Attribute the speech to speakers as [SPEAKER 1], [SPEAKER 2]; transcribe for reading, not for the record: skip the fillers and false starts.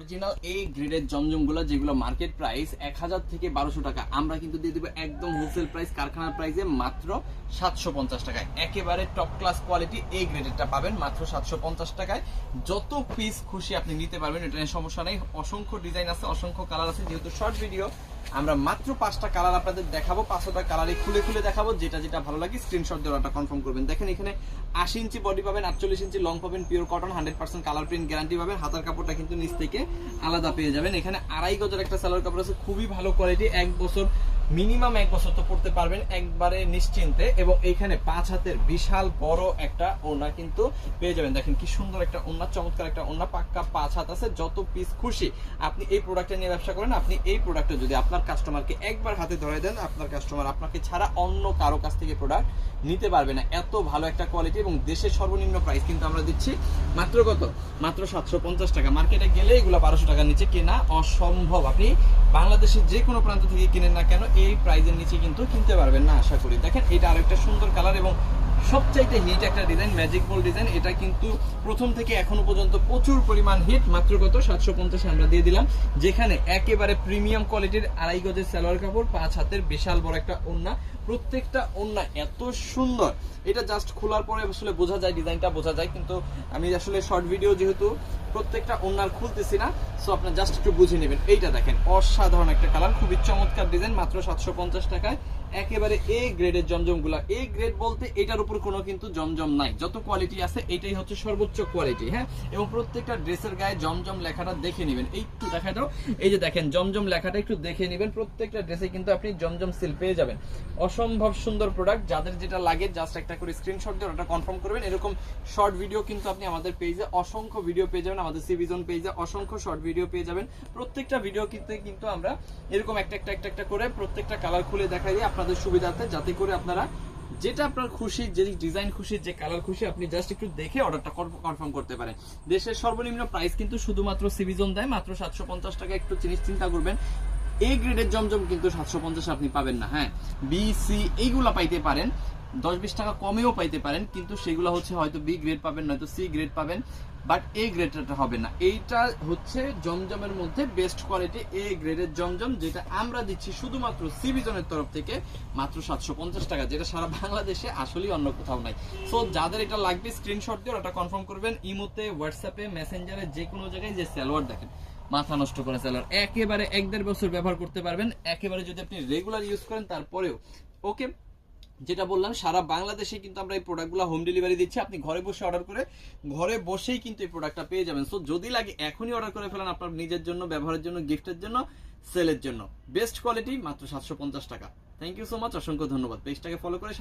[SPEAKER 1] Original এ গ্রেডের জমজমগুলো যেগুলো market price 1000 থেকে 1200 টাকা, আমরা কিন্তু দিয়ে দেবো একদম হোলসেল প্রাইস কারখানার প্রাইসে মাত্র 750 টাকায়। একেবারে টপ ক্লাস কোয়ালিটি এ গ্রেডেরটা পাবেন মাত্র 750 টাকায়। যত পিস খুশি আপনি নিতে পারবেন, এটা নিয়ে সমস্যা নেই। অসংখ্য ডিজাইন আছে, অসংখ্য কালার আছে। যেহেতু শর্ট ভিডিও, আমরা মাত্র 5টা কালার আপনাদের দেখাবো, 5টা কালারই খুলে খুলে দেখাবো। যেটা যেটা ভালো লাগে স্ক্রিনশট দিয়ে অর্ডারটা কনফার্ম করবেন। দেখেন এখানে 80 ইঞ্চি বডি পাবেন, 48 ইঞ্চি লং পাবেন, pure cotton, 100% colour print guarantee পাবেন। হাতার কাপড়টা কিন্তু নিচ থেকে আলাদা পেয়ে যাবেন। এখানে 2.5 গজের একটা সালোয়ার কাপড় আছে, খুবই ভালো কোয়ালিটি। 1 বছর মিনিমাম 1 বছর তো পড়তে পারবেন একবারে নিশ্চিন্তে। এবং এইখানে 5 হাতের বিশাল বড় একটা ওড়না কিন্তু পেয়ে যাবেন। দেখেন কি সুন্দর একটা ওড়না, চমৎকার একটা ওড়না, পাক্কা 5 হাত আছে। যত পিস খুশি আপনি এই প্রোডাক্টটা নিয়ে ব্যবসা করেন, আপনি এই প্রোডাক্টটা যদি আপনার কাস্টমারকে একবার হাতে ধরে দেন, আপনার কাস্টমার আপনাকে ছাড়া অন্য কারো কাছ থেকে প্রোডাক্ট নিতে পারবে না। এত ভালো একটা কোয়ালিটি। এবং দেশের সর্বনিম্ন প্রাইস কিন্তু আমরা দিচ্ছি মাত্র কত? মাত্র 750 টাকা। মার্কেটে গেলে এগুলো 1200 টাকার নিচে কেনা অসম্ভব। আপনি বাংলাদেশের যে কোনো প্রান্ত থেকে কিনেন না কেন, এই প্রাইজের নিচে কিন্তু কিনতে পারবেন না আশা করি। দেখেন এটা আরেকটা সুন্দর কালার এবং সবচাইতে হিট একটা ডিজাইন, ম্যাজিক বল ডিজাইন। এটা কিন্তু প্রথম থেকে এখনো পর্যন্ত প্রচুর পরিমাণ হিট। মাত্র কত? 750 আমরা দিয়ে দিলাম। যেখানে একেবারে প্রিমিয়াম কোয়ালিটির 2.5 গজের সালোয়ার কাপড়, 5 হাতের বিশাল বড় একটা ওড়না। প্রত্যেকটা ওড়না এত সুন্দর, এটা জাস্ট খোলার পরে আসলে বোঝা যায়, ডিজাইনটা বোঝা যায়। কিন্তু আমি আসলে শর্ট ভিডিও যেহেতু প্রত্যেকটা ওড়নার খুলতেছি না, সো আপনারা জাস্ট একটু বুঝে নেবেন। এইটা দেখেন অসাধারণ একটা কালার, খুবই চমৎকার ডিজাইন, মাত্র 750 টাকায়। একেবারে এ গ্রেডের জমজমগুলা। এ গ্রেড বলতে এটার উপর কোনো কিন্তু জমজম নাই, যত কোয়ালিটি আছে এটাই হচ্ছে সর্বোচ্চ কোয়ালিটি। হ্যাঁ, এবং প্রত্যেকটা ড্রেসের গায়ে জমজম লেখাটা দেখে নেবেন। একটু দেখা দাও, এই যে দেখেন জমজম লেখাটা একটু দেখে নেবেন। প্রত্যেকটা ড্রেসে কিন্তু আপনি জমজম সিল পেয়ে যাবেন। অসম্ভব সুন্দর প্রোডাক্ট। যাদের যেটা লাগে জাস্ট একটা করে স্ক্রিনশট দিয়ে ওটা কনফার্ম করবেন। এরকম শর্ট ভিডিও কিন্তু আপনি আমাদের পেজে অসংখ্য ভিডিও পেয়ে যাবেন, আমাদের সিভিজন পেজে অসংখ্য শর্ট ভিডিও পেয়ে যাবেন। প্রত্যেকটা ভিডিও কিন্তু আমরা এরকম একটা করে প্রত্যেকটা কালার খুলে দেখাই দিই আপনাদের সুবিধার্থে, যাতে করে আপনারা যেটা আপনার খুশি, যে ডিজাইন খুশি, যে কালার খুশি, আপনি জাস্ট একটু দেখে অর্ডারটা কনফার্ম করতে পারেন। দেশের সর্বনিম্ন প্রাইস কিন্তু শুধুমাত্র সিভিজন দেয় মাত্র 750 টাকা। একটু চিন্তা করবেন, এ গ্রেডের জমজম কিন্তু 750 আপনি পাবেন না। হ্যাঁ, বি সি এইগুলা পাইতে পারেন, 10-20 টাকা কমেও পাইতে পারেন, কিন্তু সেগুলো হচ্ছে হয়তো বি গ্রেড পাবেন, নয়তো সি গ্রেড পাবেন, বাট এ গ্রেডটা হবে না। এইটা হচ্ছে জমজমের মধ্যে বেস্ট কোয়ালিটি এ গ্রেডের জমজম, যেটা আমরা দিচ্ছি শুধুমাত্র সিভিজনের তরফ থেকে মাত্র 750 টাকা, যেটা সারা বাংলাদেশে আসলেই অন্য কোথাও নাই। সো যাদের এটা লাগবে স্ক্রিনশট দিয়ে ওটা কনফার্ম করবেন। ইমোতে, হোয়াটসঅ্যাপে, মেসেঞ্জারে, যে কোনো জায়গায়। যে সালোয়ার দেখেন, মাথা নষ্ট করে সালোয়ার, একেবারে 1-1.5 বছর ব্যবহার করতে পারবেন, একেবারে যদি আপনি রেগুলার ইউজ করেন তারপরেও। ওকে, যেটা বললাম সারা বাংলাদেশে কিন্তু আমরা এই প্রোডাক্টগুলো হোম ডেলিভারি দিচ্ছি। আপনি ঘরে বসে অর্ডার করে ঘরে বসেই কিন্তু এই প্রোডাক্টটা পেয়ে যাবেন। সো যদি লাগে এখনই অর্ডার করে ফেলেন, আপনার নিজের জন্য, ব্যবহারের জন্য, গিফটের জন্য, সেলের জন্য। বেস্ট কোয়ালিটি, মাত্র 750 টাকা। থ্যাংক ইউ সো মাচ, অসংখ্য ধন্যবাদ। পেজটাকে ফলো করে